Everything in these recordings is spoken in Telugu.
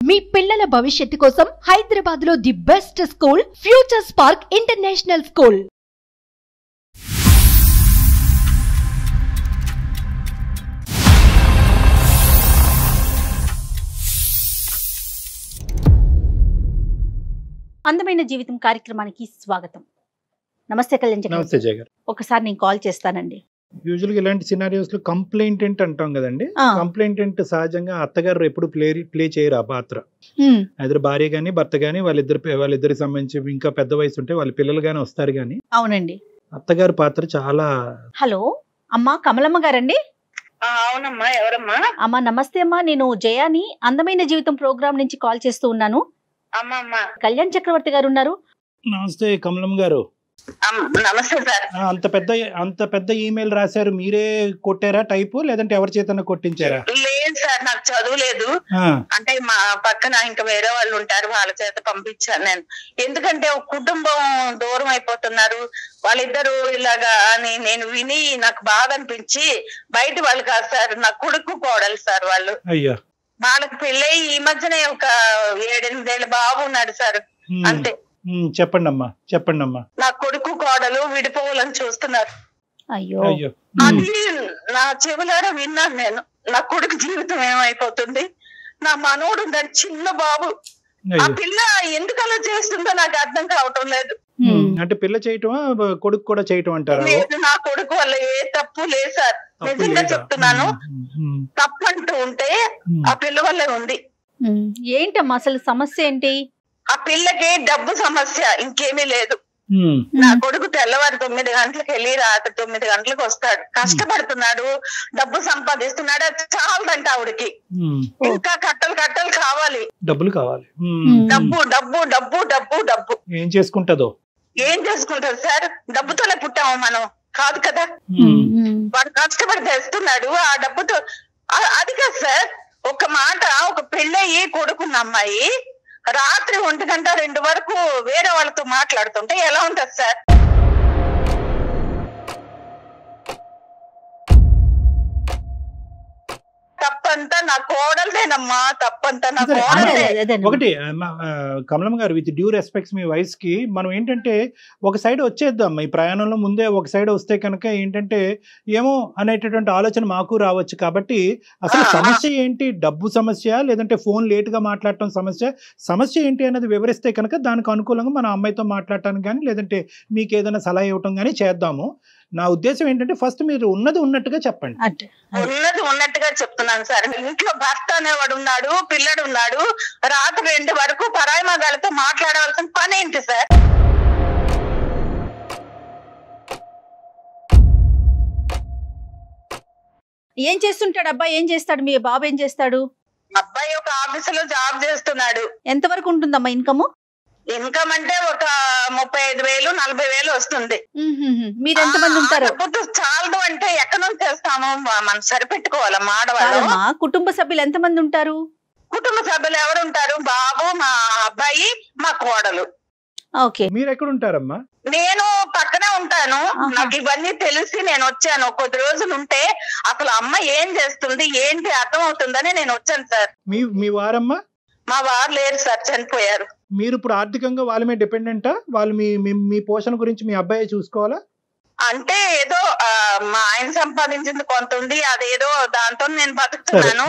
మీ పిల్లల భవిష్యత్తు కోసం హైదరాబాద్ లో the best school future spark international school. అందమైన జీవితం కార్యక్రమానికి స్వాగతం. నమస్తే కళ్యాణ్. నమస్తే జయ గారు. ఒకసారి నేను కాల్ చేస్తానండి. యూజువల్ గా ఇలాంటి సినారియోస్ లో కంప్లైంటెంట్ అంటాం కదండి. కంప్లైంటెంట్ సహజంగా అత్తగారు ఎప్పుడు ప్లే చేయరు ఆ పాత్ర. ఇద్దరు భార్య గాని భర్త గాని వాళ్ళిద్దరికి సంబంధించి ఇంకా పెద్ద వయసు ఉంటే వాళ్ళ పిల్లలు గాని వస్తారు గాని. అవునండి. అత్తగారి పాత్ర చాలా. హలో అమ్మా, కమలమ్మ గారండి? అవునమ్మా, ఎవరమ్మా? అమ్మా నమస్తే అమ్మా, నేను జయాని అందమైన జీవితం ప్రోగ్రామ్ నుంచి కాల్ చేస్తూ ఉన్నాను. కళ్యాణ్ చక్రవర్తి గారు ఉన్నారు? నమస్తే కమలమ్మ గారు. నమస్తే సార్. అంత పెద్ద ఈమెయిల్ రాశారు, మీరే కొట్టారా టైపు, లేదంటే ఎవరి చేతన కొట్టించారా? లేదు సార్, నాకు చదువు లేదు. అంటే మా పక్కన ఇంకా వేరే వాళ్ళు ఉంటారు, వాళ్ళ చేత పంపించాను నేను. ఎందుకంటే ఒక కుటుంబం దూరం అయిపోతున్నారు వాళ్ళిద్దరు ఇలాగా అని నేను విని నాకు బాధ అనిపించి, బయట వాళ్ళు కాదు సార్, నా కొడుకు కోడలు సార్ వాళ్ళు. అయ్యా. వాళ్ళకి పెళ్ళై ఈ మధ్యనే ఒక 7-8 ఏళ్ళ బాబు ఉన్నాడు సార్, అంతే. చెప్పండమ్మా. నా కొడుకు కోడలు విడిపోవాలని చూస్తున్నారు. అయ్యో. అది నా చెవులారా విన్నాను నేను. నా కొడుకు జీవితం ఏమైపోతుంది, నా మనోడు ఉన్నాడు చిన్న బాబు, ఆ పిల్ల ఎందుకు అలా చేస్తుందో నాకు అర్థం కావటం లేదు. అంటే పిల్ల చేయటమా కొడుకు కూడా చేయటం అంటారా? లేదు, నా కొడుకు వల్ల ఏ తప్పు లేదు సార్, నిజంగా చెప్తున్నాను. తప్పు అంటూ ఉంటే ఆ పిల్ల వల్లే ఉంది. ఏంటమ్మా అసలు సమస్య ఏంటి? ఆ పిల్లకి డబ్బు సమస్య, ఇంకేమీ లేదు. నా కొడుకు తెల్లవారు 9 గంటలకు వెళ్ళి రాత్రి 9 గంటలకు వస్తాడు, కష్టపడుతున్నాడు, డబ్బు సంపాదిస్తున్నాడు. అది చాలదంట ఆవిడకి, ఇంకా కట్టలు కావాలి, డబ్బులు కావాలి. డబ్బు డబ్బు డబ్బు డబ్బు డబ్బు. ఏం చేసుకుంటదో? ఏం చేసుకుంటారు సార్? డబ్బుతోనే పుట్టాము మనం, కాదు కదా. వాడు కష్టపడి తెస్తున్నాడు ఆ డబ్బుతో. అది కాదు సార్, ఒక మాట, ఒక పెళ్ళయి కొడుకున్న అమ్మాయి రాత్రి 1 గంట 2 వరకు వేరే వాళ్ళతో మాట్లాడుతుంటే ఎలా ఉంటది సార్? తప్పంతా నా కోడలదేనమ్మా, తప్పంతా నా కోడలదే. ఒకటి కమలమ్మ గారు, with due respects me wife కి, మనం ఏంటంటే ఒక సైడ్ వచ్చేద్దాం ఈ ప్రయాణంలో. ముందే ఒక సైడ్ వస్తే కనుక ఏంటంటే ఏమో అనేటటువంటి ఆలోచన మాకు రావచ్చు. కాబట్టి అసలు సమస్య ఏంటి? డబ్బు సమస్య, లేదంటే ఫోన్ లేట్ గా మాట్లాడటం సమస్య ఏంటి అనేది వివరిస్తే కనుక దానికి అనుకూలంగా మన అమ్మాయితో మాట్లాడటానికి కానీ, లేదంటే మీకు ఏదైనా సలహా ఇవ్వటం కానీ చేద్దాము. నా ఉద్దేశం ఏంటంటే ఫస్ట్ మీరు ఉన్నది ఉన్నట్టుగా చెప్పండి. ఉన్నది ఉన్నట్టుగా చెప్తున్నాను సార్. ఇంట్లో భర్త అనేవాడు ఉన్నాడు, పిల్లడు ఉన్నాడు, రాత్రి 2 వరకు పరాయి మగాళ్ళతో మాట్లాడవలసిన పని ఏంటి సార్? ఏం చేస్తుంటాడు అబ్బాయి? ఏం చేస్తాడు మీ బాబు? ఏం చేస్తాడు? అబ్బాయి ఒక ఆఫీసులో జాబ్ చేస్తున్నాడు. ఎంత వరకు ఉంటుందమ్మా ఇన్కమ్? ఇన్కమ్ అంటే ఒక 35,000-40,000 వస్తుంది. మీరు ఎంత మంది ఉంటారు? చాలదు అంటే ఎక్కడ నుంచి తెస్తాము, మనం సరిపెట్టుకోవాలి. ఆడవాళ్ళు కుటుంబ సభ్యులు ఎంత మంది ఉంటారు? కుటుంబ సభ్యులు ఎవరు ఉంటారు? బాబు, మా అబ్బాయి, మా కోడలు. ఓకే. మీరు ఎక్కడ ఉంటారమ్మా? నేను పక్కనే ఉంటాను. నాకు ఇవన్నీ తెలిసి నేను వచ్చాను. కొద్ది రోజులు ఉంటే అసలు అమ్మ ఏం చేస్తుంది ఏంటి అర్థం అవుతుందని నేను వచ్చాను సార్. మీ వారమ్మా? మా వారు లేరు సార్, చనిపోయారు. మీరు ఇప్పుడు ఆర్థికంగా వాళ్ళ మీద డిపెండెంటా? వాళ్ళు మీ పోషణ గురించి మీ అబ్బాయి చూసుకోవాలా? అంటే ఏదో మా ఆయన సంపాదించింది కొంత ఉంది, అదేదో దాంతో నేను బతుకుతున్నాను.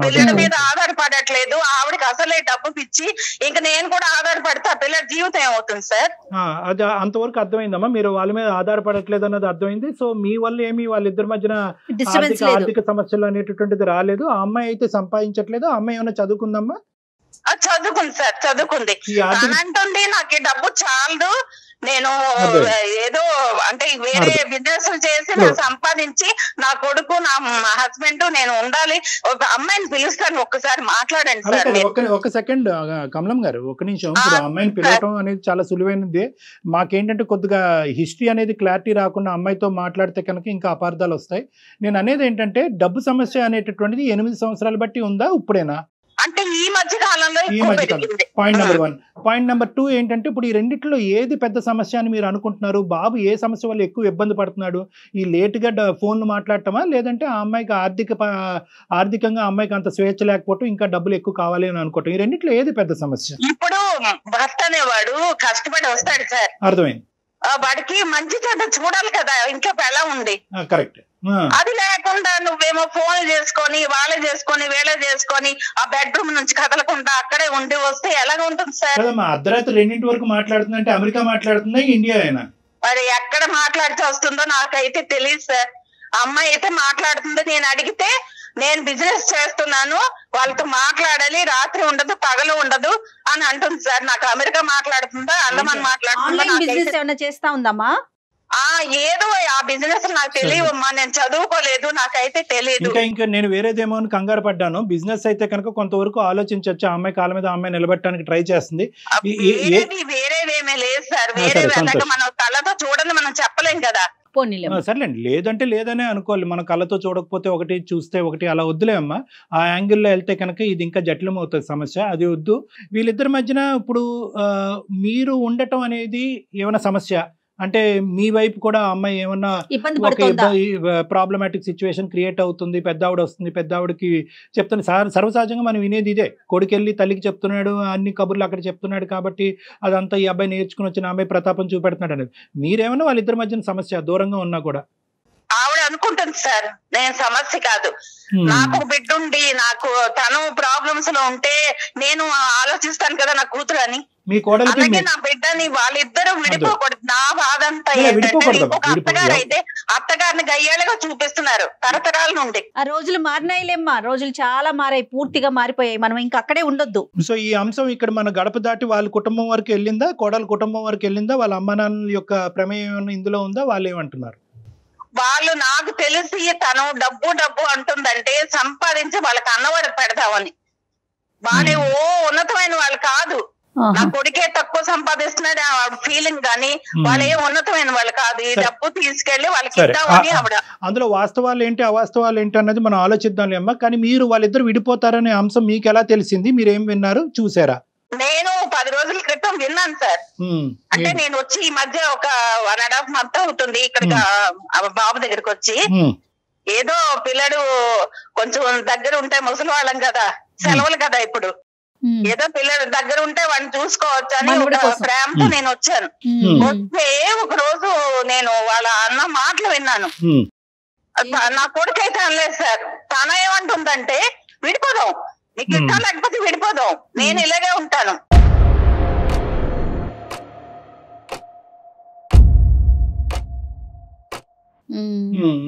పిల్లల మీద ఆధారపడట్లేదు. ఆవిడకి అసలే డబ్బు పిచ్చి, ఇంకా నేను కూడా ఆధారపడితే ఆ పిల్లల జీవితం ఏమవుతుంది సార్? అది అంతవరకు అర్థమైందమ్మా. మీరు వాళ్ళ మీద ఆధారపడట్లేదు అన్నది అర్థమైంది. సో మీ వల్ల ఏమి వాళ్ళిద్దరి మధ్యన ఆర్థిక సమస్యలు అనేటటువంటిది రాలేదు. ఆ అమ్మాయి అయితే సంపాదించట్లేదు. ఆ అమ్మాయి ఏమైనా చదువుకుందమ్మా? చదువుకుంది సార్, చదువుకుంది. అంటుంది నాకు డబ్బు చాలదు, నేను ఏదో అంటే వేరే బిజినెస్ చేసి నేను సంపాదించి నా కొడుకు, నా హస్బెండ్, నేను ఉండాలి. ఒక అమ్మాయిని పిలుస్తాను, ఒక్కసారి మాట్లాడండి సార్. ఒక సెకండ్ కమలం గారు, ఒక నిమిషం. ఇప్పుడు అమ్మాయిని పిలవటం అనేది చాలా సులువైనది. మాకేంటంటే కొద్దిగా హిస్టరీ అనేది క్లారిటీ రాకుండా అమ్మాయితో మాట్లాడితే కనుక ఇంకా అపార్థాలు వస్తాయి. నేను అనేది ఏంటంటే డబ్బు సమస్య అనేటటువంటిది 8 సంవత్సరాలు బట్టి ఉందా, ఇప్పుడేనా? అంటే ఈ మధ్య కాలంలో ఎక్కువ పెరిగింది. Point number 1. పాయింట్ నెంబర్ 2 ఏంటంటే ఇప్పుడు ఈ రెండిట్లో ఏది పెద్ద సమస్య అని మీరు అనుకుంటున్నారు? బాబు ఏ సమస్య వల్ల ఎక్కువ ఇబ్బంది పడుతున్నాడు? ఈ లేటుగా ఫోన్లు మాట్లాడటమా, లేదంటే ఆ అమ్మాయికి ఆర్థికంగా అమ్మాయికి అంత స్వేచ్ఛ లేకపోవటం, ఇంకా డబ్బులు ఎక్కువ కావాలి అని అనుకోవటం? ఈ రెండిట్లో ఏది పెద్ద సమస్య? ఇప్పుడు భర్త అనేవాడు కష్టపడి వస్తాడు సార్, అర్థమైంది. వాడికి మంచి చెడ్డ చూడాలి కదా, ఇంకా ఎలా ఉంది. కరెక్ట్. అది లేకుండా నువ్వేమో ఫోన్ చేసుకొని వాళ్ళే చేసుకొని వీళ్ళే చేసుకొని ఆ బెడ్రూమ్ నుంచి కదలకుండా అక్కడే ఉండి వస్తే ఎలాగ ఉంటుంది సార్? అర్ధరాత్రి 2 వరకు మాట్లాడుతుందంటే అమెరికా మాట్లాడుతుందా, ఇండియా అయినా? మరి ఎక్కడ మాట్లాడితే వస్తుందో నాకైతే తెలియదు సార్. అమ్మాయి అయితే మాట్లాడుతుందో, నేను అడిగితే నేను బిజినెస్ చేస్తున్నాను, వాళ్ళతో మాట్లాడాలి, రాత్రి ఉండదు పగలు ఉండదు అని అంటుంది సార్. నాకు అమెరికా మాట్లాడుతుందా, అండమాన్ మాట్లాడుతుందా చేస్తా ఉందమ్మా? ఏదో ఆ బిజినెస్ నాకు తెలియవమ్మా, నేను చదువుకోలేదు, నాకైతే తెలియదు. ఇంకా నేను వేరేదేమో అని కంగారు పడ్డాను. బిజినెస్ అయితే కనుక కొంతవరకు ఆలోచించవచ్చు, అమ్మాయి కాళ్ళ మీద అమ్మాయి నిలబెట్టడానికి ట్రై చేస్తుంది. వేరేవేమీ లేదు సార్, వేరే మనం కళ్ళతో చూడండి మనం చెప్పలేం కదా. సర్లేండి, లేదంటే లేదనే అనుకోవాలి. మనం కళ్ళతో చూడకపోతే ఒకటి, చూస్తే ఒకటి, అలా వద్దులే అమ్మా. ఆ యాంగిల్లో వెళ్తే కనుక ఇది ఇంకా జటిలం అవుతుంది సమస్య, అది వద్దు. వీళ్ళిద్దరి మధ్యన ఇప్పుడు మీరు ఉండటం అనేది ఏమైనా సమస్య అంటే మీ వైపు కూడా అమ్మాయి ఏమన్నా ప్రాబ్లమాటిక్ సిచ్యువేషన్ క్రియేట్ అవుతుంది? పెద్ద ఆవిడ వస్తుంది, పెద్ద ఆవిడకి చెప్తాను సర్వసహజంగా మనం వినేది ఇదే, కొడుకెళ్ళి తల్లికి చెప్తున్నాడు, అన్ని కబుర్లు అక్కడ చెప్తున్నాడు కాబట్టి అదంతా ఈ అబ్బాయి నేర్చుకుని వచ్చిన అమ్మాయి ప్రతాపం చూపెడుతున్నాడు అనేది. మీరేమన్నా వాళ్ళిద్దరి మధ్యన సమస్య దూరంగా ఉన్నా కూడా? ఆవిడ అనుకుంటుంది సార్ నేను సమస్య కాదు, నాకు బిడ్డ ఉండి నాకు తను ప్రాబ్లమ్స్ లో ఉంటే నేను ఆలోచిస్తాను కదా నా కూతురు అని. అలాగే నా బిడ్డని వాళ్ళిద్దరూ విడిపోకూడదు. నా బాధ అంతా ఒక అత్తగారు అయితే అత్తగారిని గయ్యాలుగా చూపిస్తున్నారు తరతరాల నుండి. ఆ రోజులు మారినాయిలేమ్మా, రోజులు చాలా మారాయి, పూర్తిగా మారిపోయాయి. మనం ఇంకా అక్కడే ఉండొద్దు. సో ఈ అంశం ఇక్కడ మన గడప దాటి వాళ్ళ కుటుంబం వరకు వెళ్ళిందా, కోడల కుటుంబం వరకు వెళ్ళిందా, వాళ్ళ అమ్మ నాన్నల యొక్క ప్రమేయం ఇందులో ఉందా? వాళ్ళు ఏమంటున్నారు? వాళ్ళు నాకు తెలిసి తను డబ్బు డబ్బు అంటుందంటే సంపాదించి వాళ్ళకి అన్నవాడికి పెడదామని. వాళ్ళే ఓ ఉన్నతమైన వాళ్ళు కాదు, నా కొడుకే తక్కువ సంపాదిస్తున్నాడు ఫీలింగ్ గానీ వాళ్ళే ఉన్నతమైన వాళ్ళు కాదు. ఈ డబ్బు తీసుకెళ్లి వాళ్ళకి ఇద్దామని ఆవిడ. అందులో వాస్తవాలు ఏంటి అవాస్తవాలు ఏంటి అన్నది మనం ఆలోచిద్దాం అమ్మా. కానీ మీరు వాళ్ళిద్దరు విడిపోతారనే అంశం మీకు ఎలా తెలిసింది? మీరేం విన్నారు, చూసారా? నేను 10 రోజుల క్రితం విన్నాను సార్. అంటే నేను వచ్చి ఈ మధ్య ఒక 1.5 month అవుతుంది ఇక్కడికి బాబు దగ్గరికి వచ్చి. ఏదో పిల్లడు కొంచెం దగ్గర ఉంటే ముసలి వాళ్ళం కదా, సెలవులు కదా ఇప్పుడు, ఏదో పిల్లడు దగ్గర ఉంటే వాడిని చూసుకోవచ్చు అని ఒక ప్రేమతో నేను వచ్చాను. వస్తే ఒక రోజు నేను వాళ్ళ అన్న మాటలు విన్నాను. నా కొడుకైతే అనలేదు సార్. తన ఏమంటుందంటే విడిపోదాం, నీకు ఇష్టం లేకపోతే విడిపోదాం, నేను ఇలాగే ఉంటాను.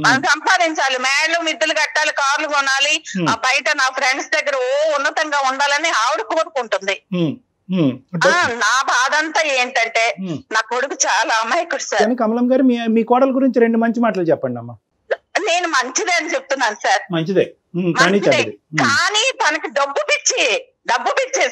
మనం సంపాదించాలి, మేడలు మిద్దెలు కట్టాలి, కార్లు కొనాలి, ఆ బయట నా ఫ్రెండ్స్ దగ్గర ఓ ఉన్నతంగా ఉండాలని ఆవిడ కోరుకుంటుంది. నా బాధ అంతా ఏంటంటే నా కొడుకు చాలా అమాయకుడు సార్. కమలం గారు మీ కోడల గురించి 2 మంచి మాటలు చెప్పండి అమ్మా. నేను మంచిదే అని చెప్తున్నాను సార్. మంచిదే కానీ తనకి డబ్బు పిచ్చి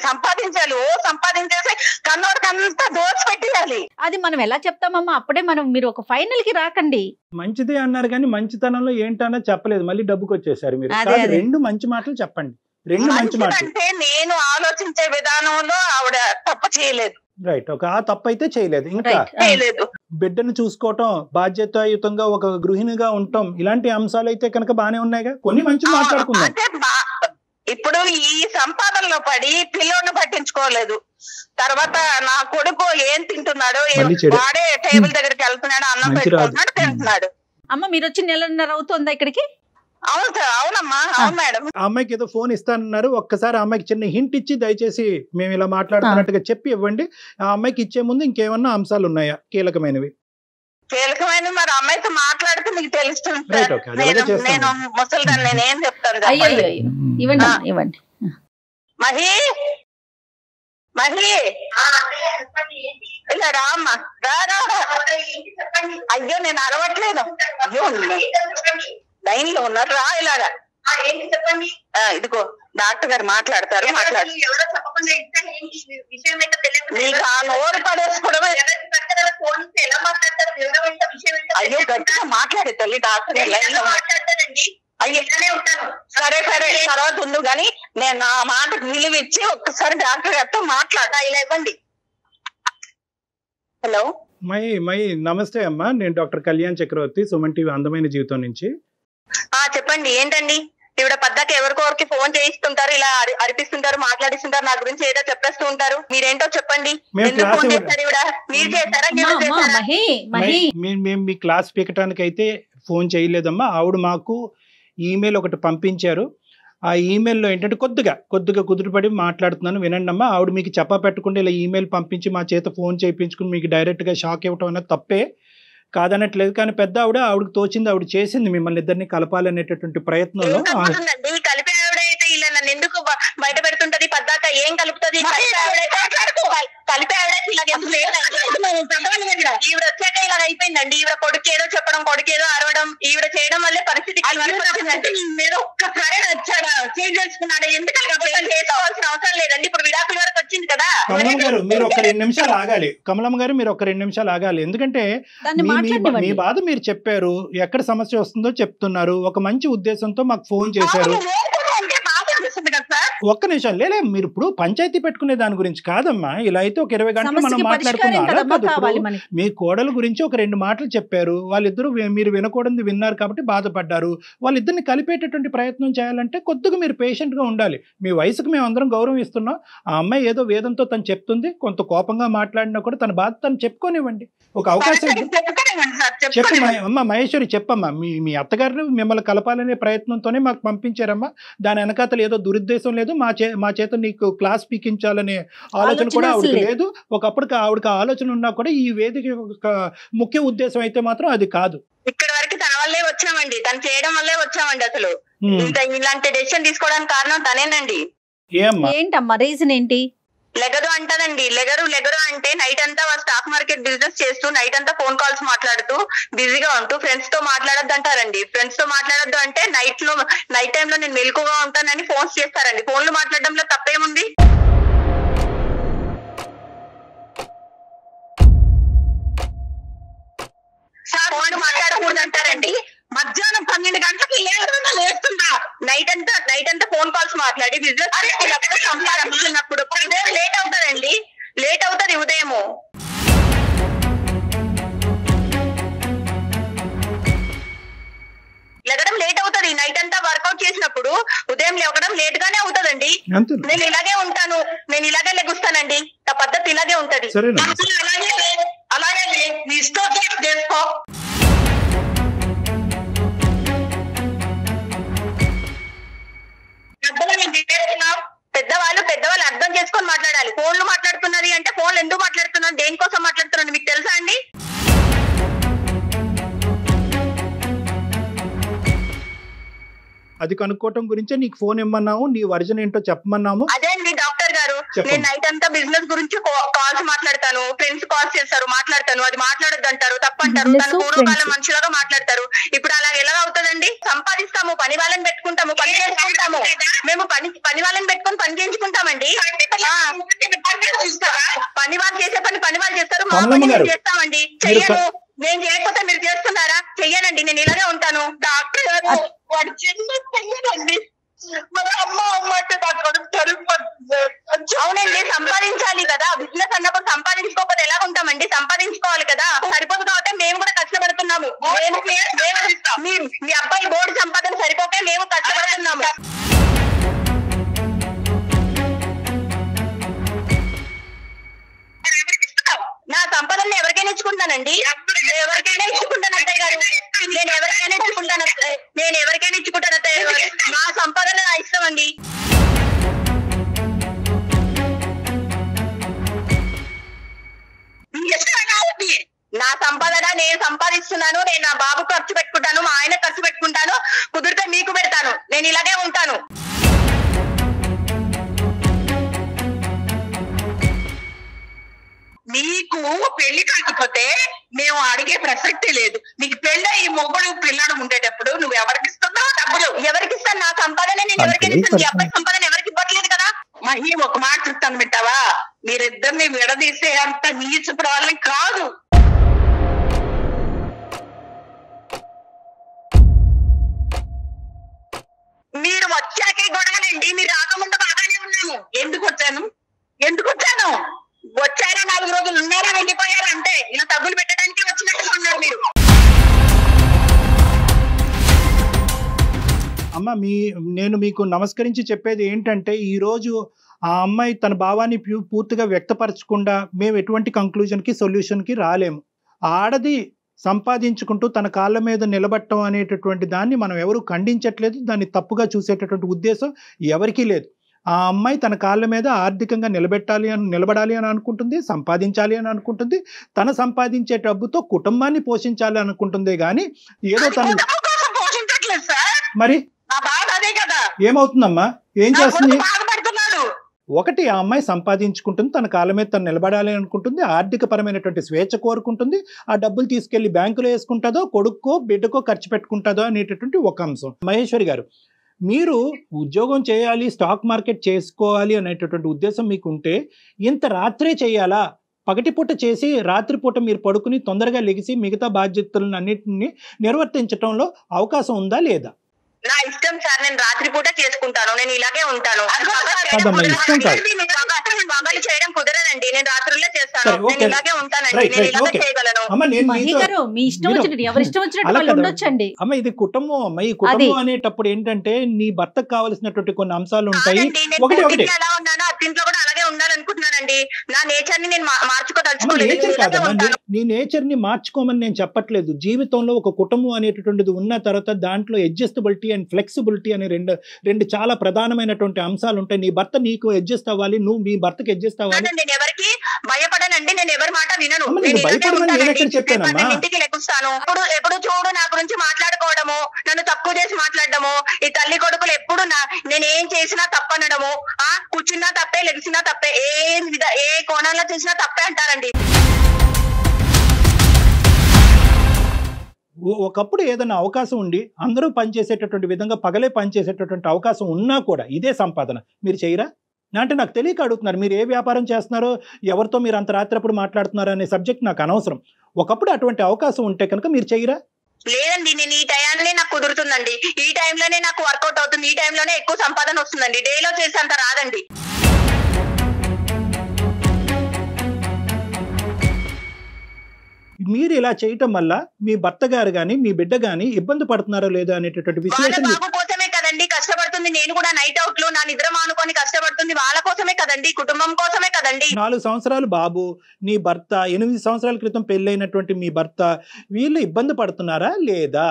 సంపాదించాలి, ఓ సంపాదించేసి కన్నోడికంతా దోచి పెట్టేయాలి. అది మనం ఎలా చెప్తామమ్మా? అప్పుడే మీరు ఒక ఫైనల్ కి రాకండి. మంచిదే అన్నారు కానీ మంచితనంలో ఏంటన్నా చెప్పలేదు, మళ్ళీ డబ్బుకి వచ్చేసారు మీరు. 2 మంచి మాటలు చెప్పండి. 2 మంచి మాటలు అంటే నేను ఆలోచించే విధానంలో ఆవిడ తప్పు చేయలేదు. రైట్, ఒక తప్పు అయితే చేయలేదు. ఇంకా బిడ్డను చూసుకోవటం, బాధ్యతాయుతంగా ఒక గృహిణిగా ఉండటం, ఇలాంటి అంశాలు అయితే కనుక బానే ఉన్నాయిగా. కొన్ని మంచి మాట్లాడుకుందాం. ఇప్పుడు ఈ సంపాదనలో పడి పిల్లోని పట్టించుకోలేదు. తర్వాత నా కొడుకు ఏం తింటున్నాడో, వాడే టేబుల్ దగ్గరికి వెళ్తున్నాడు, అన్నం పెట్టుకుంటున్నాడు, తింటున్నాడు. అమ్మ మీరు వచ్చి 1.5 నెలలు అవుతుందా ఇక్కడికి? అవును సార్. అవునమ్మా, అవును మేడం. ఆ అమ్మాయికి ఏదో ఫోన్ ఇస్తానన్నారు, ఒక్కసారి ఆ అమ్మాయికి చిన్న హింట్ ఇచ్చి దయచేసి మేము ఇలా మాట్లాడుతున్నట్టుగా చెప్పి ఇవ్వండి. ఆ అమ్మాయికి ఇచ్చే ముందు ఇంకేమన్నా అంశాలు ఉన్నాయా కీలకమైనవి? మరి అమ్మాయితో మాట్లాడితే మీకు తెలుస్తుంది. నేను ముసలిదాన్ని, నేనేం చెప్తాను. ఇవ్వండి మహి ఇలా రామ్మా, రా. అయ్యో నేను అరవట్లేదు, అయ్యో లైన్ లో ఉన్నారు, రా ఇలాగా. ఇదిగో డాక్టర్ గారు మాట్లాడతారు, నీకు ఆ నోరు పడేసుకోవడమే. అయ్యో గట్టిగా మాట్లాడే తల్లి, డాక్టర్ గారు లైన్ లో. అయ్యో సరే తర్వాత ఉండు గాని నేను నా మాటకు విలువ ఇచ్చి ఒక్కసారి డాక్టర్ గారితో మాట్లాడా. ఇలా ఇవ్వండి. హలో మై నమస్తే అమ్మా, నేను డాక్టర్ కళ్యాణ్ చక్రవర్తి, సుమన్ టీవీ అందమైన జీవితం నుంచి. చెప్పండి. ఏంటండి? ఇవిడ పద్దాకి ఎవరికొరికి ఫోన్ చేయిస్తుంటారు, ఇలా అరిపిస్తుంటారు, మాట్లాడిస్తుంటారు, నా గురించి ఏదో చెప్పేస్తూ ఉంటారు. మీరేంటో చెప్పండి. ఎందుకు ఫోన్ చేస్తారు ఇవిడ? మీరు చేశారా? మేము మీ క్లాస్ పీకటానికి అయితే ఫోన్ చేయలేదమ్మా. ఆవిడ మాకు ఈమెయిల్ ఒకటి పంపించారు. ఆ ఈమెయిల్లో ఏంటంటే కొద్దిగా కుదురుపడి మాట్లాడుతున్నాను, వినండి అమ్మా. ఆవిడ మీకు చెప్పపెట్టకుండా ఇలా ఈమెయిల్ పంపించి మా చేత ఫోన్ చేయించుకుని మీకు డైరెక్ట్గా షాక్ ఇవ్వటం అనేది తప్పే కాదనట్లేదు. కానీ పెద్ద ఆవిడకి తోచింది, ఆవిడ చేసింది మిమ్మల్ని ఇద్దరిని కలపాలనేటటువంటి ప్రయత్నంలో. కలిపే ఆవిడైతే ఇలా నన్ను ఎందుకు బయట పెడుతుంటది? పద్దాక ఏం కలుపుతుంది? కలిపే ఆవిడైతే ఈవిడ వచ్చాక ఇలా అయిపోయిందండి. ఈవిడ కొడుకు ఏదో చెప్పడం, కొడుకు ఏదో అరవడం, ఈవిడ చేయడం వల్లే పరిస్థితి మీద ఒక్కసారి వచ్చాడా చేంజ్ చేసుకున్నాడా? ఎందుకంటే చేసుకోవాల్సిన అవసరం లేదండి. ఇప్పుడు విడాకుల వరకు వచ్చింది కదా. కమలమ్మ గారు మీరు ఒక 2 నిమిషాలు ఆగాలి. కమలమ్మ గారు మీరు ఒక 2 నిమిషాలు ఆగాలి. ఎందుకంటే మీ బాధ మీరు చెప్పారు, ఎక్కడ సమస్య వస్తుందో చెప్తున్నారు, ఒక మంచి ఉద్దేశంతో మాకు ఫోన్ చేశారు. ఒక్క నిమిషం లేలే, మీరు ఇప్పుడు పంచాయతీ పెట్టుకునే దాని గురించి కాదమ్మా. ఇలా అయితే ఒక 20 గంటలు మనం మాట్లాడుకున్నాం. మీ కోడల గురించి ఒక 2 మాటలు చెప్పారు, వాళ్ళిద్దరూ మీరు వినకూడదు విన్నారు కాబట్టి బాధపడ్డారు. వాళ్ళిద్దరిని కలిపేటటువంటి ప్రయత్నం చేయాలంటే కొద్దిగా మీరు పేషెంట్ గా ఉండాలి. మీ వయసుకు మేము అందరం గౌరవం ఇస్తున్నాం. ఆ అమ్మాయి ఏదో వేదంతో తను చెప్తుంది, కొంత కోపంగా మాట్లాడినా కూడా తన బాధ తను చెప్పుకోనివ్వండి, ఒక అవకాశం చెప్పమ్మా. అమ్మ మహేశ్వరి చెప్పమ్మా, మీ అత్తగారిని మిమ్మల్ని కలపాలనే ప్రయత్నంతోనే మాకు పంపించారమ్మా. దాని వెనకాతలు ఏదో దురుద్దేశం లేదు, మా చేత నీకు క్లాస్ పీకించాలనే ఆలోచన కూడా ఆవిడకి లేదు. ఒకప్పటికి ఆవిడకి ఆలోచన ఉన్నా కూడా ఈ వేదిక ముఖ్య ఉద్దేశం అయితే మాత్రం అది కాదు. ఇక్కడ వరకు తన వల్లే వచ్చామండి, తను చేయడం వల్లే వచ్చామండి. అసలు ఇలాంటి డెసిషన్ తీసుకోవడానికి కారణం తనేనండి. ఏంటమ్మా రీజన్ ఏంటి? లెగరు అంటానండి. లెగరు అంటే నైట్ అంతా స్టాక్ మార్కెట్ బిజినెస్ చేస్తూ నైట్ అంతా ఫోన్ కాల్స్ మాట్లాడుతూ బిజీగా ఉంటూ ఫ్రెండ్స్ తో మాట్లాడొద్దు అంటారండి. ఫ్రెండ్స్ తో మాట్లాడొద్దు అంటే నైట్ టైమ్ లో నేను మెలకుగా ఉంటానని ఫోన్స్ చేస్తారండి. ఫోన్లు మాట్లాడడంలో తప్పేముంది? సార్ ఫోన్లు మాట్లాడకూడదు అంటారండి. మధ్యాహ్నం 12 గంటలకి లేస్తుందా? నైట్ అంతా ఫోన్ కాల్స్ మాట్లాడి బిజినెస్ సంపాదించినప్పుడు లేట్ అవుతారండి. లేట్ అవుతుంది ఉదయము. లెగడం లేట్ అవుతుంది. నైట్ అంతా వర్కౌట్ చేసినప్పుడు ఉదయం లేవడం లేట్ గానే అవుతుందండి. నేను ఇలాగే ఉంటాను, నేను ఇలాగే లెగుస్తానండి. నా పద్ధతి ఇలాగే ఉంటది. అలాగే నీ ఇష్టం చేసుకో. పెద్దవాళ్ళు అర్థం చేసుకొని మాట్లాడాలి. ఫోన్లు మాట్లాడుతున్నది అంటే ఫోన్లు ఎందుకు మాట్లాడుతున్నారు, దేనికోసం మాట్లాడుతున్నారు మీకు తెలుసా అండి? అది కనుక్కోవటం గురించే నీకు ఫోన్ ఇమ్మన్నాము, నీ వర్జన్ ఏంటో చెప్పమన్నాము. అదే అండి డాక్టర్ గారు, నేను నైట్ అంతా బిజినెస్ గురించి కాల్స్ మాట్లాడతాను, ఫ్రెండ్స్ కాల్స్ చేస్తారు, మాట్లాడతాను. అది మాట్లాడొద్దు అంటారు, తప్పంటారు. తను పూర్వకాలం మనుషులుగా మాట్లాడతారు. ఇప్పుడు అలా ఎలా అవుతుందండి? సంపాదిస్తాము, పని వాళ్ళని పెట్టుకుంటాము, పని చేసుకుంటాము. మేము పని వాళ్ళని పెట్టుకుని పని చేయించుకుంటామండి. పని వాళ్ళు చేసే పని వాళ్ళు చేస్తారు, మా పని మేము చేస్తామండి. చెయ్యను, నేను చేయకపోతే మీరు చేస్తున్నారా? చెయ్యనండి, నేను ఇలాగే ఉంటాను. డాక్టర్ గారు వాడు చిన్న చెయ్యనండి. అవునండి, సంపాదించాలి కదా. బిజినెస్ అన్నప్పుడు సంపాదించుకోకపోతే ఎలా ఉంటామండి? సంపాదించుకోవాలి కదా. సరిపోదు కాబట్టి మేము కూడా కష్టపడుతున్నాము. మీ అబ్బాయి బోర్డు సంపాదన సరిపోతే మేము కష్టపడుతున్నాము. నా సంపదను ఎవరికైనా ఇచ్చుకుంటానండి, ఎవరికైనా ఇచ్చుకుంటాను అత్తయ్య గారు. నేను ఎవరికైనా ఇచ్చుకుంటాను అత్తయ్య గారు. నా సంపాదన నా ఇష్టం అండి. నా సంపాదన నేను సంపాదిస్తున్నాను. నేను నా బాబు ఖర్చు పెట్టుకుంటాను, మా ఆయన ఖర్చు పెట్టుకుంటాను. కుదిరితే మీకు పెడతాను. నేను ఇలాగే ఉంటాను. నీకు పెళ్లి కాకపోతే మేము అడిగే ప్రసక్తి లేదు. నీకు పెళ్ళి ఈ మొగుడు పిల్లడు ఉండేటప్పుడు నువ్వు ఎవరికి ఇస్తున్నావు డబ్బులు? ఎవరికి ఇస్తాను? నా సంపాదన నేను ఎవరికైనా ఇస్తాను. ఈ అబ్బాయి సంపాదన ఎవరికి ఇవ్వట్లేదు కదా. మహి ఒక మాట చెప్తాను వింటావా? మీరిద్దరిని విడదీసే అంత నీచుపడే వాళ్ళని కాదు. మీరు వచ్చాకే గొడవలండి. మీరు రాకముందు బాగానే ఉన్నాను. ఎందుకు వచ్చాను వచ్చారా 4 రోజులు ఉన్నారా వెళ్ళిపోయారా అంటే ఇలా తగ్గులు పెట్టడానికి వచ్చినట్టుగా ఉన్నారు మీరు. అమ్మ నేను మీకు నమస్కరించి చెప్పేది ఏంటంటే ఈరోజు ఆ అమ్మాయి తన భావాన్ని పూర్తిగా వ్యక్తపరచకుండా మేము ఎటువంటి కంక్లూజన్కి సొల్యూషన్కి రాలేము. ఆడది సంపాదించుకుంటూ తన కాళ్ళ మీద నిలబడటం అనేటటువంటి దాన్ని మనం ఎవరు ఖండించట్లేదు. దాన్ని తప్పుగా చూసేటటువంటి ఉద్దేశం ఎవరికీ లేదు. ఆ అమ్మాయి తన కాళ్ళ మీద ఆర్థికంగా నిలబడాలి అని అనుకుంటుంది, సంపాదించాలి అని అనుకుంటుంది. తన సంపాదించే డబ్బుతో కుటుంబాన్ని పోషించాలి అనుకుంటుంది. కానీ ఏదో తను మరి ఏమవుతుందమ్మా, ఏం చేస్తుంది? ఒకటి, ఆ అమ్మాయి సంపాదించుకుంటుంది, తన కాళ్ళ మీద తను నిలబడాలి అనుకుంటుంది, ఆర్థిక పరమైనటువంటి స్వేచ్ఛ కోరుకుంటుంది. ఆ డబ్బులు తీసుకెళ్లి బ్యాంకులో వేసుకుంటుందో, కొడుక్కో బిడ్డకో ఖర్చు పెట్టుకుంటుందో అనేటటువంటి ఒక అంశం. మహేశ్వరి గారు, మీరు ఉద్యోగం చేయాలి, స్టాక్ మార్కెట్ చేసుకోవాలి అనేటటువంటి ఉద్దేశం మీకుంటే ఇంత రాత్రే చేయాలా? పగటిపూట చేసి రాత్రిపూట మీరు పడుకుని తొందరగా లెగిసి మిగతా బాధ్యతలను అన్నింటినీ నిర్వర్తించడంలో అవకాశం ఉందా లేదా? నా ఇష్టం సార్, నేను రాత్రిపూట చేసుకుంటాను, నేను ఇలాగే ఉంటాను. చేయడం కుదరదండి, నేను రాత్రుల్లో చేస్తాను, నేను ఇలాగే ఉంటానండి, నేను ఇలాగే చేయగలను. అమ్మ ఇది కుటుంబం అమ్మ. ఈ కుటుంబం అనేటప్పుడు ఏంటంటే నీ భర్తకు కావాల్సినటువంటి కొన్ని అంశాలు ఉంటాయి. ఎలా ఉన్నానో అత్తింట్లో కూడా అలాగే ఉండాలనుకుంటున్నానండి. నా నేచర్ ని నేను మార్చుకోదలుచుకోలేదు. నీ నేచర్ ని మార్చుకోమని నేను చెప్పట్లేదు. జీవితంలో ఒక కుటుంబం అనేటటువంటిది ఉన్న తర్వాత దాంట్లో అడ్జస్టబిలిటీ అండ్ ఫ్లెక్సిబిలిటీ అనే రెండు చాలా ప్రధానమైనటువంటి అంశాలు ఉంటాయి. నీ భర్త నీకు అడ్జస్ట్ అవ్వాలి, నువ్వు మీ భర్తకి అడ్జస్ట్ అవ్వాలి. నేను ఎవరికి భయపడనండి, నేను ఎవరి మాట వినను. ఇంటికి లెక్కుస్తాను. ఎప్పుడు చూడు నా గురించి మాట్లాడుకోవడము, నన్ను తక్కువ చేసి మాట్లాడడము, ఈ తల్లి కొడుకులు ఎప్పుడు నేనేం చేసినా తప్పనడము, కూర్చున్నా తప్పే, లెగిసినా తప్పే, ఏ కోణంలో చూసినా తప్పే అంటారండి. ఒకప్పుడు ఏదైనా అవకాశం ఉండి అందరూ పనిచేసేటటువంటి విధంగా పగలే పనిచేసేటటువంటి అవకాశం ఉన్నా కూడా ఇదే సంపాదన మీరు చేయరా అంటే నాకు తెలియక అడుగుతున్నారు. మీరు ఏ వ్యాపారం చేస్తున్నారో, ఎవరితో మీరు అంత రాత్రప్పుడు మాట్లాడుతున్నారో అనే సబ్జెక్ట్ నాకు అనవసరం. ఒకప్పుడు అటువంటి అవకాశం ఉంటే కనుక మీరు చేయరా? లేదండి, నేను ఈ టైంలోనే నాకు కుదురుతుందండి, ఈ టైంలోనే నాకు వర్కౌట్ అవుతుంది, ఈ టైంలోనే ఎక్కువ సంపాదన వస్తుందండి. డేలో చేసేంత రాదండి. మీరు ఇలా చేయటం వల్ల మీ భర్త గారు కానీ మీ బిడ్డ కానీ ఇబ్బంది పడుతున్నారో లేదో అనేటటువంటి విశ్లేషణ. బాబు కోసమే కదండి కష్టపడుతుంది, నేను కూడా నైట్ అవుట్ లో నా నిద్ర మానుకొని కష్టపడుతుంది, వాళ్ళ కోసమే కదండి, కుటుంబం కోసమే కదండి. 4 సంవత్సరాలు బాబు, నీ భర్త 8 సంవత్సరాల క్రితం పెళ్ళైనటువంటి మీ భర్త, వీళ్ళు ఇబ్బంది పడుతున్నారా లేదా?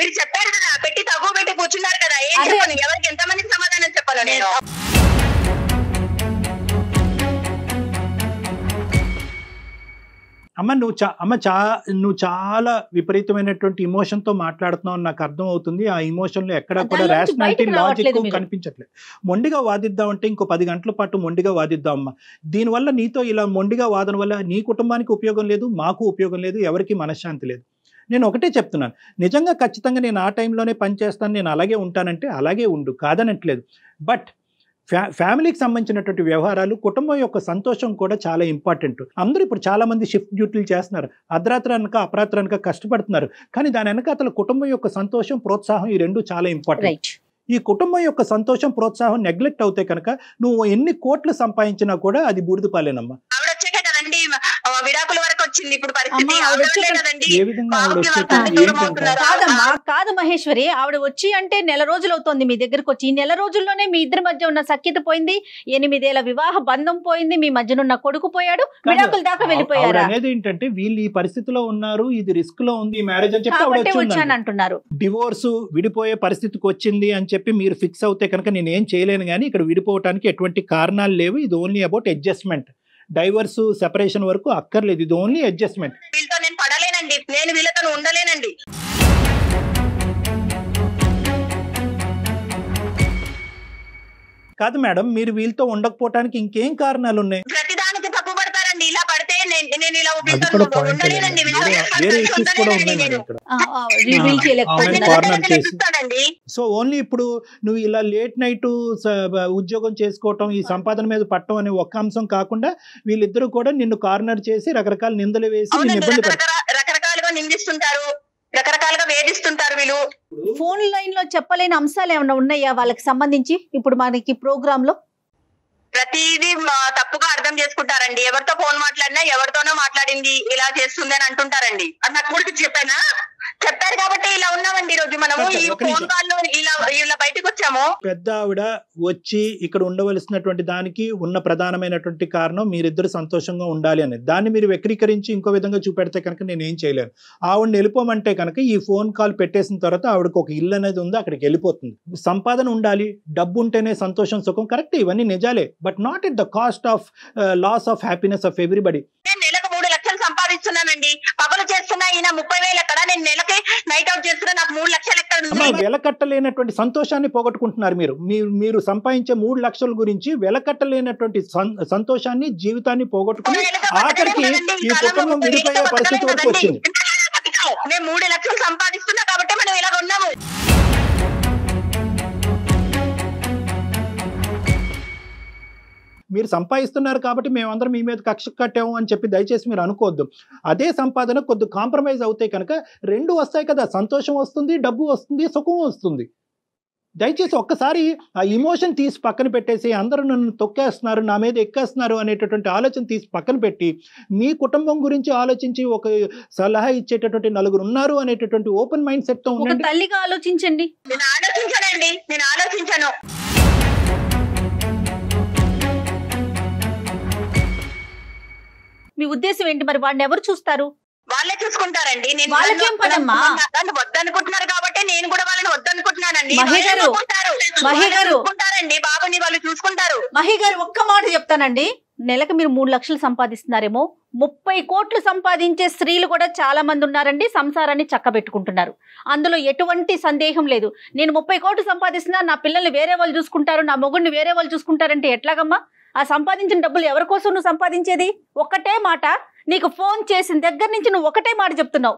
మీరు చెప్పారు కదా, పెట్టి తగ్గు పెట్టి కూర్చున్నారు కదా, ఏం చెప్పాను, ఎవరికి ఎంతమందికి సమాధానం చెప్పాను నేను? అమ్మ నువ్వు చాలా విపరీతమైనటువంటి ఇమోషన్ తో మాట్లాడుతున్నావు నాకు అర్థం అవుతుంది. ఆ ఇమోషన్ లో ఎక్కడ కూడా రేషనాలిటీ, లాజిక్ కనిపించట్లేదు. మొండిగా వాదిద్దాం అంటే ఇంకో 10 గంటల పాటు మొండిగా వాదిద్దాం అమ్మ. దీనివల్ల నీతో ఇలా మొండిగా వాదన వల్ల నీ కుటుంబానికి ఉపయోగం లేదు, మాకు ఉపయోగం లేదు, ఎవరికి మనశ్శాంతి లేదు. నేను ఒకటే చెప్తున్నాను, నిజంగా ఖచ్చితంగా నేను ఆ టైంలోనే పనిచేస్తాను, నేను అలాగే ఉంటానంటే అలాగే ఉండు, కాదనట్లేదు. బట్ ఫ్యామిలీకి సంబంధించినటువంటి వ్యవహారాలు, కుటుంబం యొక్క సంతోషం కూడా చాలా ఇంపార్టెంట్. అందరూ ఇప్పుడు చాలా మంది షిఫ్ట్ డ్యూటీలు చేస్తున్నారు, అర్ధరాత్రి అనక అపరాత్రి కష్టపడుతున్నారు. కానీ దాని వెనక అతను కుటుంబం యొక్క సంతోషం, ప్రోత్సాహం ఈ రెండు చాలా ఇంపార్టెంట్. ఈ కుటుంబం యొక్క సంతోషం, ప్రోత్సాహం నెగ్లెక్ట్ అవుతే కనుక నువ్వు ఎన్ని కోట్లు సంపాదించినా కూడా అది బూడిద పాలేనమ్మా. విడాకుల వరకు వచ్చింది ఇప్పుడు పరిస్థితి. కాదు మహేశ్వరి, ఆవిడ వచ్చి అంటే నెల రోజులు అవుతుంది మీ దగ్గరకు వచ్చి. ఈ నెల రోజుల్లోనే మీ ఇద్దరి మధ్య ఉన్న సఖ్యత పోయింది, 8 ఏళ్ల వివాహ బంధం పోయింది, మీ మధ్యనున్న కొడుకు పోయాడు, విడాకుల దాకా వెళ్ళిపోయారు. అనేది ఏంటంటే వీళ్ళు ఈ పరిస్థితిలో ఉన్నారు, ఇది రిస్క్ లో ఉంది మ్యారేజ్ అని చెప్పి వచ్చాను అంటున్నారు. డివోర్స్ విడిపోయే పరిస్థితికి వచ్చింది అని చెప్పి మీరు ఫిక్స్ అవుతే కనుక నేను ఏం చేయలేను. కానీ ఇక్కడ విడిపోవటానికి ఎటువంటి కారణాలు లేవు. ఇది only about adjustment. Divorce, separation వరకు అక్కర్లేదు. ఇది ఓన్లీ అడ్జస్ట్మెంట్. వీళ్ళతో నేను పడలేనండి, నేను వీళ్ళతో ఉండలేనండి. కాదు మేడం, మీరు వీళ్ళతో ఉండకపోవటానికి ఇంకేం కారణాలు ఉన్నాయి? ప్రతిదానికి తప్పు పడతారండి. ఇలా పడితే నేను ఇలా సో ఓన్లీ ఇప్పుడు నువ్వు ఇలా లేట్ నైట్ ఉద్యోగం చేసుకోవటం, ఈ సంపాదన మీద పట్టడం అనే ఒక్క అంశం కాకుండా వీళ్ళిద్దరూ కూడా నిన్ను కార్నర్ చేసి రకరకాల నిందలు వేసి రకరకాలుగా నిందిస్తుంటారు. రకరకాలుగా వేధిస్తుంటారు వీళ్ళు. ఫోన్ లైన్ లో చెప్పలేని అంశాలు ఏమైనా ఉన్నాయా వాళ్ళకి సంబంధించి ఇప్పుడు మనకి ప్రోగ్రామ్ లో? ప్రతిదీ తప్పుగా అర్థం చేసుకుంటారండి. ఎవరితో ఫోన్ మాట్లాడినా ఎవరితోనో మాట్లాడింది ఇలా చేస్తుంది అని అంటుంటారండి. అది నాకు కూడా చెప్పారు కాబట్టి ఇలా ఉన్నామండి. ఈ రోజు మనము ఈ ఫోన్ కాల్ లో ఇలా బయటకు వచ్చాము. పెద్ద ఆవిడ వచ్చి ఇక్కడ ఉండవలసినటువంటి దానికి ఉన్న ప్రధానమైనటువంటి కారణం మీరిద్దరు సంతోషంగా ఉండాలి అనేది. దాన్ని మీరు వక్రీకరించి ఇంకో విధంగా చూపెడితే కనుక నేను ఏం చేయలేను. ఆవిడని వెళ్ళిపోమంటే కనుక ఈ ఫోన్ కాల్ పెట్టేసిన తర్వాత ఆవిడకు ఒక ఇల్లు అనేది ఉంది, అక్కడికి వెళ్ళిపోతుంది. సంపాదన ఉండాలి, డబ్బు ఉంటేనే సంతోషం సుఖం, కరెక్ట్, ఇవన్నీ నిజాలే. But not at the cost of loss of happiness of everybody. నేను నెలకు 3 లక్షలు సంపాదిస్తున్నానండి. పగలు చేస్తున్నా ఈయన 30,000 ఎక్కడ, నేను నెలకి నైట్ అవుట్ చేస్తున్నా నాకు 3 లక్షలు ఎక్కడ. వెలకట్టలేనటువంటి సంతోషాన్ని పోగొట్టుకుంటున్నారు మీరు సంపాదించే 3 లక్షల గురించి వెలకట్టలేనటువంటి సంతోషాన్ని, జీవితాన్ని పోగొట్టుకుని ఆఖరికి ఈ కుటుంబం విడిపోయే పరిస్థితి వరకు వచ్చింది. నేను 3 లక్షలు సంపాదిస్తున్నా కాబట్టి మనం ఇలాగ ఉన్నాము. మీరు సంపాదిస్తున్నారు కాబట్టి మేమందరం మీ మీద కక్ష కట్టాము అని చెప్పి దయచేసి మీరు అనుకోవద్దు. అదే సంపాదన కొద్ది కాంప్రమైజ్ అవుతాయి కనుక 2 వస్తాయి కదా, సంతోషం వస్తుంది, డబ్బు వస్తుంది, సుఖం వస్తుంది. దయచేసి ఒక్కసారి ఆ ఇమోషన్ తీసి పక్కన పెట్టేసి అందరూ నన్ను తొక్కేస్తున్నారు, నా మీద ఎక్కేస్తున్నారు అనేటటువంటి ఆలోచన తీసి పక్కన పెట్టి మీ కుటుంబం గురించి ఆలోచించి ఒక సలహా ఇచ్చేటటువంటి 4 ఉన్నారు అనేటటువంటి ఓపెన్ మైండ్ సెట్ తో ఉండండి. తల్లిగా ఆలోచించండి. నేను ఆలోచించాను. మీ ఉద్దేశం ఏంటి? మరి వాడిని ఎవరు చూస్తారు? వాళ్ళే చూసుకుంటారండి. నేను వాళ్ళకేం పనమ్మా? వద్దనుకుంటున్నారు కాబట్టి నేను కూడా వాళ్ళని వద్దనుకుంటున్నానండి. మహి గారు బాబుని వాళ్ళు చూసుకుంటారు. మహి గారు ఒక్క మాట చెప్తానండి. నెలకు మీరు 3 లక్షలు సంపాదిస్తున్నారేమో, 30 కోట్లు సంపాదించే స్త్రీలు కూడా చాలా మంది ఉన్నారండి. సంసారాన్ని చక్కబెట్టుకుంటున్నారు, అందులో ఎటువంటి సందేహం లేదు. నేను 30 కోట్లు సంపాదిస్తున్నా, నా పిల్లల్ని వేరే వాళ్ళు చూసుకుంటారు, నా మొగుడిని వేరే వాళ్ళు చూసుకుంటారంటే ఎట్లాగమ్మా? ఆ సంపాదించిన డబ్బులు ఎవరి కోసం నువ్వు సంపాదించేది? ఒక్కటే మాట, నీకు ఫోన్ చేసిన దగ్గర నుంచి నువ్వు ఒకటే మాట చెప్తున్నావు,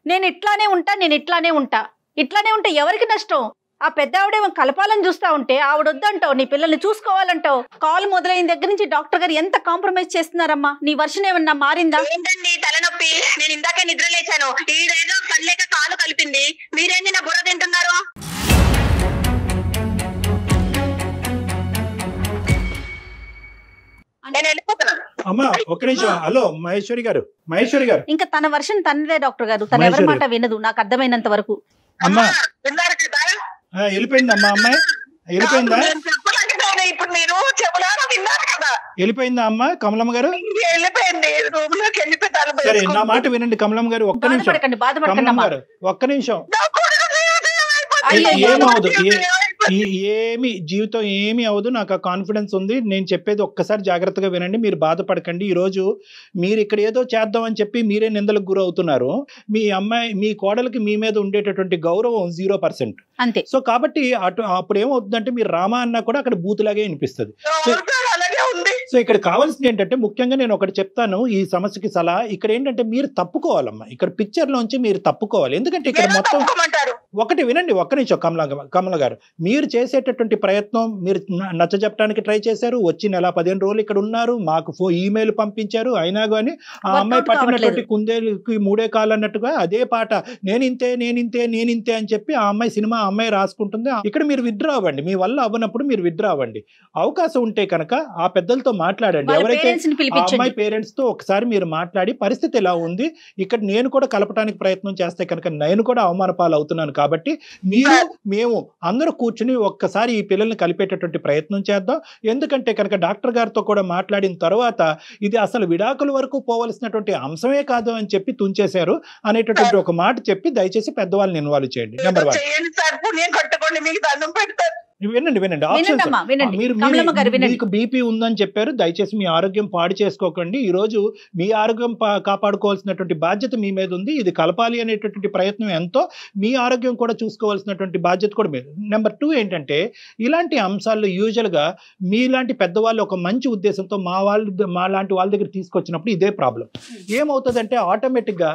నేను ఇట్లానే ఉంటా. ఇట్లానే ఉంటే ఎవరికి నష్టం? ఆ పెద్ద ఆవిడేమో కలపాలని చూస్తా ఉంటే ఆవిడొద్దంటావు, నీ పిల్లల్ని చూసుకోవాలంటావు. కాల్ మొదలైన దగ్గర నుంచి డాక్టర్ గారు ఎంత కాంప్రమైజ్ చేస్తున్నారమ్మా? నీ వర్షన్ ఏమన్నా మారిందా? ఏంటండి తలనొప్పి? నేను ఇందాకే నిద్ర లేచాను, ఈడేదో కళ్ళేక కాలు కలిపింది, మీరేంది నా బుర్ర తింటున్నారు? అమ్మా ఒక్క నిమిషం. హలో మహేశ్వరి గారు. ఇంకా తన వర్షన్ తనదే డాక్టర్ గారు, తన ఎవరి మాట వినదు నాకు అర్థమైనంత వరకు. అమ్మా వెళ్ళిపోయిందమ్మా, అమ్మాయి వెళ్ళిపోయిందా? ఇప్పుడు మీరు చెప్పలారా విన్నారు కదా, వెళ్ళిపోయిందా అమ్మా కమలమ్మ గారు? వెళ్ళిపోయింది, రూమ్ లోకి వెళ్ళిపోతాను. సరే నా మాట వినండి కమలమ్మ గారు, ఒక్క నిమిషం. కమలమ్మ గారు ఒక్క నిమిషం. ఏమవదు, ఏమి జీవితం ఏమి అవదు, నాకు ఆ కాన్ఫిడెన్స్ ఉంది. నేను చెప్పేది ఒక్కసారి జాగ్రత్తగా వినండి, మీరు బాధపడకండి. ఈరోజు మీరు ఇక్కడ ఏదో చేద్దామని చెప్పి మీరే నిందలకు గురవుతున్నారు. మీ అమ్మాయి, మీ కోడలికి మీ మీద ఉండేటటువంటి గౌరవం 0%. అంతే. సో కాబట్టి అప్పుడు ఏమవుతుందంటే మీరు రామా అన్నా కూడా అక్కడ బూతులాగే వినిపిస్తుంది. సో ఇక్కడ కావాల్సింది ఏంటంటే, ముఖ్యంగా నేను ఒకటి చెప్తాను ఈ సమస్యకి సలహా. ఇక్కడ ఏంటంటే మీరు తప్పుకోవాలమ్మా, ఇక్కడ పిక్చర్ లోంచి మీరు తప్పుకోవాలి. ఎందుకంటే ఇక్కడ మొత్తం ఒకటి వినండి, ఒక్క నిమిషం కమల గారు. మీరు చేసేటటువంటి ప్రయత్నం, మీరు నచ్చ చెప్పడానికి ట్రై చేశారు, వచ్చి నెల 15 రోజులు ఇక్కడ ఉన్నారు, మాకు ఈమెయిల్ పంపించారు, అయినా కానీ ఆ అమ్మాయి పట్టినటువంటి కుందేలుకి 3 కాళ్ళు అన్నట్టుగా అదే పాట నేనింతే అని చెప్పి ఆ అమ్మాయి సినిమా ఆ అమ్మాయి రాసుకుంటుంది. ఇక్కడ మీరు విత్డ్రా అవ్వండి, మీ వల్ల అవ్వనప్పుడు మీరు విత్డ్రా అవ్వండి. అవకాశం ఉంటే కనుక ఆ పెద్దలతో మాట్లాడండి, ఎవరైతే ఆ అమ్మాయి పేరెంట్స్ తో ఒకసారి మీరు మాట్లాడి పరిస్థితి ఎలా ఉంది, ఇక్కడ నేను కూడా కలపడానికి ప్రయత్నం చేస్తే కనుక నేను కూడా అవమాన పాలు అవుతున్నాను కాబట్టి మేము అందరూ కూర్చుని ఒక్కసారి ఈ పిల్లల్ని కలిపేటటువంటి ప్రయత్నం చేద్దాం. ఎందుకంటే కనుక డాక్టర్ గారితో కూడా మాట్లాడిన తర్వాత ఇది అసలు విడాకుల వరకు పోవలసినటువంటి అంశమే కాదు అని చెప్పి తుంచేశారు అనేటటువంటి ఒక మాట చెప్పి దయచేసి పెద్దవాళ్ళని ఇన్వాల్వ్ చేయండి. నెంబర్ 1. వినండి మీకు బీపీ ఉందని చెప్పారు, దయచేసి మీ ఆరోగ్యం పాడు చేసుకోకండి. ఈ రోజు మీ ఆరోగ్యం కాపాడుకోవాల్సినటువంటి బాధ్యత మీ మీద ఉంది. ఇది కలపాలి అనేటటువంటి ప్రయత్నం ఎంతో, మీ ఆరోగ్యం కూడా చూసుకోవాల్సినటువంటి బాధ్యత కూడా మీరు. నెంబర్ 2 ఏంటంటే, ఇలాంటి అంశాల్లో యూజువల్గా మీలాంటి పెద్దవాళ్ళు ఒక మంచి ఉద్దేశంతో మా లాంటి వాళ్ళ దగ్గర తీసుకొచ్చినప్పుడు ఇదే ప్రాబ్లం ఏమవుతుందంటే, ఆటోమేటిక్గా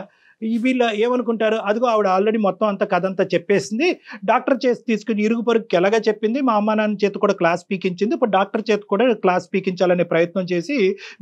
వీళ్ళు ఏమనుకుంటారు, అదిగో ఆవిడ ఆల్రెడీ మొత్తం అంతా కథ అంతా చెప్పేసింది, డాక్టర్ చేసి తీసుకుని ఇరుగు పొరుగుకి ఎలాగా చెప్పింది, మా అమ్మ నాన్న చేతి కూడా క్లాస్ పీకించింది, ఇప్పుడు డాక్టర్ చేతి కూడా క్లాస్ పీకించాలనే ప్రయత్నం చేసి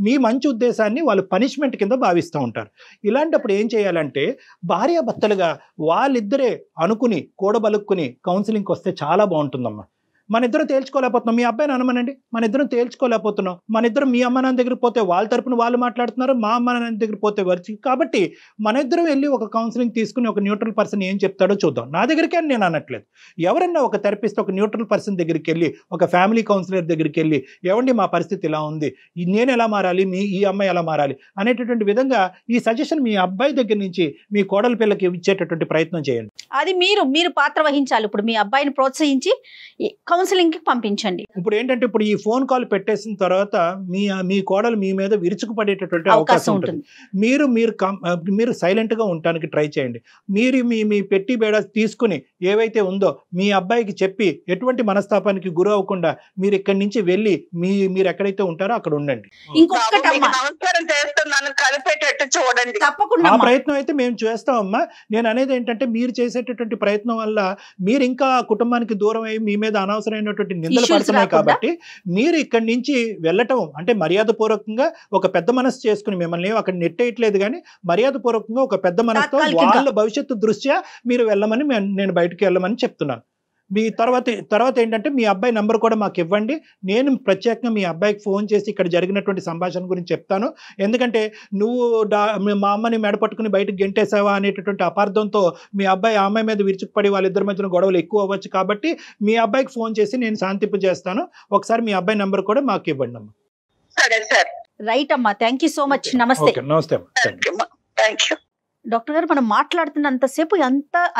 మీ మంచి ఉద్దేశాన్ని వాళ్ళు పనిష్మెంట్ కింద భావిస్తూ ఉంటారు. ఇలాంటప్పుడు ఏం చేయాలంటే భార్యాభర్తలుగా వాళ్ళిద్దరే అనుకుని కూడబలుక్కుని కౌన్సిలింగ్కి వస్తే చాలా బాగుంటుందమ్మా. మన ఇద్దరం తేల్చుకోలేకపోతున్నాం, మీ అబ్బాయిని అనమనండి, మన ఇద్దరం తేల్చుకోలేకపోతున్నాం, మన ఇద్దరం మీ అమ్మ నాన్న దగ్గర పోతే వాళ్ళ తరపున వాళ్ళు మాట్లాడుతున్నారు, మా అమ్మ నాన్న దగ్గర పోతే వచ్చి, కాబట్టి మన ఇద్దరం వెళ్ళి ఒక కౌన్సిలింగ్ తీసుకుని ఒక న్యూట్రల్ పర్సన్ ఏం చెప్తాడో చూద్దాం. నా దగ్గరికి అని నేను అనట్లేదు, ఎవరన్నా ఒక థెరపిస్ట్ ఒక న్యూట్రల్ పర్సన్ దగ్గరికి వెళ్ళి, ఒక ఫ్యామిలీ కౌన్సిలర్ దగ్గరికి వెళ్ళి, ఏమండి మా పరిస్థితి ఇలా ఉంది, నేను ఎలా మారాలి, ఈ అమ్మాయి ఎలా మారాలి అనేటటువంటి విధంగా ఈ సజెషన్ మీ అబ్బాయి దగ్గర నుంచి మీ కోడల పిల్లకి ఇచ్చేటటువంటి ప్రయత్నం చేయండి. అది మీరు పాత్ర వహించాలి. ఇప్పుడు మీ అబ్బాయిని ప్రోత్సహించి కౌన్సిలింగ్ కి పంపించండి. ఇప్పుడు ఏంటంటే ఇప్పుడు ఈ ఫోన్ కాల్ పెట్టేసిన తర్వాత మీ కోడలు మీ మీద విరుచుకుపడేటటువంటి అవకాశం ఉంటుంది. మీరు సైలెంట్ గా ఉండడానికి ట్రై చేయండి. మీరు మీ పెట్టి బేడ తీసుకుని ఏవైతే ఉందో మీ అబ్బాయికి చెప్పి ఎటువంటి మనస్తాపానికి గురి అవ్వకుండా మీరు ఇక్కడి నుంచి వెళ్ళి మీరు ఎక్కడైతే ఉంటారో అక్కడ ఉండండి. తప్పకుండా ఆ ప్రయత్నం అయితే మేము చేస్తామమ్మా. నేను అనేది ఏంటంటే మీరు చేసేటటువంటి ప్రయత్నం వల్ల మీరు ఇంకా కుటుంబానికి దూరం అయ్యి మీ మీద అనవసరమైనటువంటి నిందలు పడుతున్నాయి. కాబట్టి మీరు ఇక్కడి నుంచి వెళ్ళటం అంటే మర్యాద పూర్వకంగా ఒక పెద్ద మనసు చేసుకుని, మిమ్మల్ని అక్కడ నెట్టేయట్లేదు కానీ మర్యాద పూర్వకంగా ఒక పెద్ద మనసుతో వాళ్ళ భవిష్యత్తు దృష్ట్యా మీరు వెళ్ళమని నేను బయటకు వెళ్ళమని చెప్తున్నాను. మీ తర్వాత ఏంటంటే మీ అబ్బాయి నంబర్ కూడా మాకు ఇవ్వండి. నేను ప్రత్యేకంగా మీ అబ్బాయికి ఫోన్ చేసి ఇక్కడ జరిగినటువంటి సంభాషణ గురించి చెప్తాను. ఎందుకంటే నువ్వు మా అమ్మని మెడపట్టుకుని బయటకు గెంటేసావా అనేటటువంటి అపార్థంతో మీ అబ్బాయి ఆ అమ్మాయి మీద విరుచుకుపడి వాళ్ళిద్దరి మధ్యన గొడవలు ఎక్కువ అవ్వచ్చు. కాబట్టి మీ అబ్బాయికి ఫోన్ చేసి నేను శాంతింపు చేస్తాను. ఒకసారి మీ అబ్బాయి నంబర్ కూడా మాకు ఇవ్వండి అమ్మా. సరే సార్. రైట్ అమ్మా, థ్యాంక్ యూ సో మచ్. నమస్తే. నమస్తే థ్యాంక్ యూ. డాక్టర్ గారు, మనం మాట్లాడుతున్నంతసేపు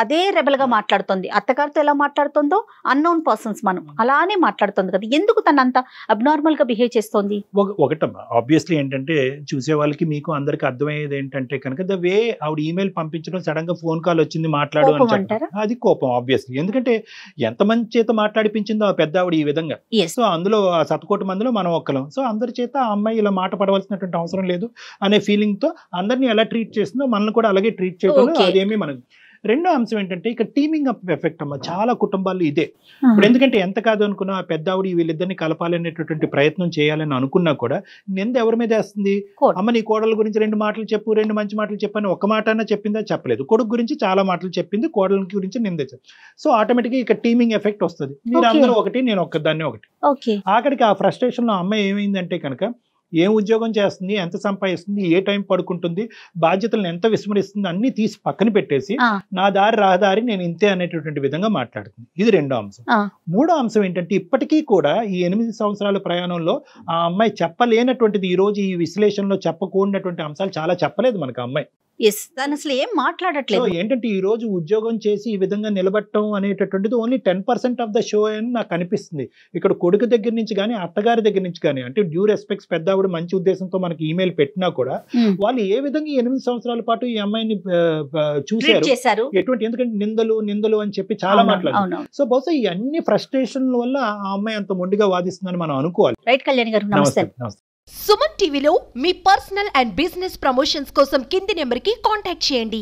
అదే రెబల్ గా మాట్లాడుతుంది. అత్తగారితో ఎలా మాట్లాడుతుందో అన్నోన్ పర్సన్స్ మనం అలానే మాట్లాడుతుంది కదా, ఎందుకు తన అంత అబ్నార్మల్ గా బిహేవ్ చేస్తోంది? ఒకటమ్మా, ఆబ్వియస్లీ ఏంటంటే చూసే వాళ్ళకి మీకు అందరికి అర్థమయ్యేది ఏంటంటే కనుక ద వే ఆవిడ ఈమెయిల్ పంపించడం, సడన్ గా ఫోన్ కాల్ వచ్చింది మాట్లాడు అని, అది కోపం ఆబ్వియస్లీ. ఎందుకంటే ఎంతమంది చేత మాట్లాడిపించిందో ఆ పెద్ద ఆవిడ ఈ విధంగా. సో అందులో ఆ 100 మందిలో మనం ఒక్కలం. సో అందరి చేత ఆ అమ్మాయి ఇలా మాట పడవలసినటువంటి అవసరం లేదు అనే ఫీలింగ్ తో అందరినీ ఎలా ట్రీట్ చేస్తుందో మనల్ని కూడా అలాగే ట్రీట్ చేయడం అదేమి మనకు. రెండో అంశం ఏంటంటే ఇక టీమింగ్ అప్ ఎఫెక్ట్ అమ్మ. చాలా కుటుంబాల్లో ఇదే. ఇప్పుడు ఎందుకంటే ఎంత కాదు అనుకున్నా పెద్ద ఆవిడ వీళ్ళిద్దరిని కలపాలనేటటువంటి ప్రయత్నం చేయాలని అనుకున్నా కూడా నింద ఎవరి మీద వేస్తుంది? అమ్మ నీ కోడల గురించి 2 మాటలు చెప్పు, 2 మంచి మాటలు చెప్పని ఒక మాట అన్నా చెప్పిందా? చెప్పలేదు. కొడుకు గురించి చాలా మాటలు చెప్పింది, కోడల గురించి నింద. సో ఆటోమేటిక్గా ఇక టీమింగ్ ఎఫెక్ట్ వస్తుంది. మీరు అందరూ ఒకటి, నేను ఒక్కదాన్ని ఒకటి. ఆఖరికి ఆ ఫ్రస్ట్రేషన్ లో అమ్మాయి ఏమైందంటే కనుక ఏం ఉద్యోగం చేస్తుంది, ఎంత సంపాదిస్తుంది, ఏ టైం పడుకుంటుంది, బాధ్యతలను ఎంత విస్మరిస్తుంది అన్ని తీసి పక్కన పెట్టేసి నా దారి రహదారి నేను ఇంతే అనేటటువంటి విధంగా మాట్లాడుతుంది. ఇది రెండో అంశం. మూడో అంశం ఏంటంటే ఇప్పటికీ కూడా ఈ 8 సంవత్సరాల ప్రయాణంలో ఆ అమ్మాయి చెప్పలేనటువంటిది, ఈ రోజు ఈ విశ్లేషణలో చెప్పకూడనటువంటి అంశాలు చాలా చెప్పలేదు మనకు అమ్మాయి. అసలు ఏం మాట్లాడట్లేదు. ఏంటంటే ఈ రోజు ఉద్యోగం చేసి ఈ విధంగా నిలబడటం అనేటటువంటిది ఓన్లీ 10% ఆఫ్ ద షో అని నాకు అనిపిస్తుంది. ఇక్కడ కొడుకు దగ్గర నుంచి కానీ అత్తగారి దగ్గర నుంచి కానీ, అంటే డ్యూ రెస్పెక్ట్స్ పెద్ద ఆవిడ మంచి ఉద్దేశంతో మనకి ఈమెయిల్ పెట్టినా కూడా వాళ్ళు ఏ విధంగా 8 సంవత్సరాల పాటు ఈ అమ్మాయిని చూశారు, ఎటువంటి, ఎందుకంటే నిందలు అని చెప్పి చాలా మాట్లాడారు. సో బహుశా ఈ అన్ని ఫ్రస్ట్రేషన్ వల్ల ఆ అమ్మాయి అంత మొండిగా వాదిస్తుందని మనం అనుకోవాలి. రైట్ కళ్యాణ్ గారు, నమస్తే. సుమన్ టీవీలో మీ పర్సనల్ అండ్ బిజినెస్ ప్రమోషన్స్ కోసం కింది నెంబర్ కి కాంటాక్ట్ చేయండి.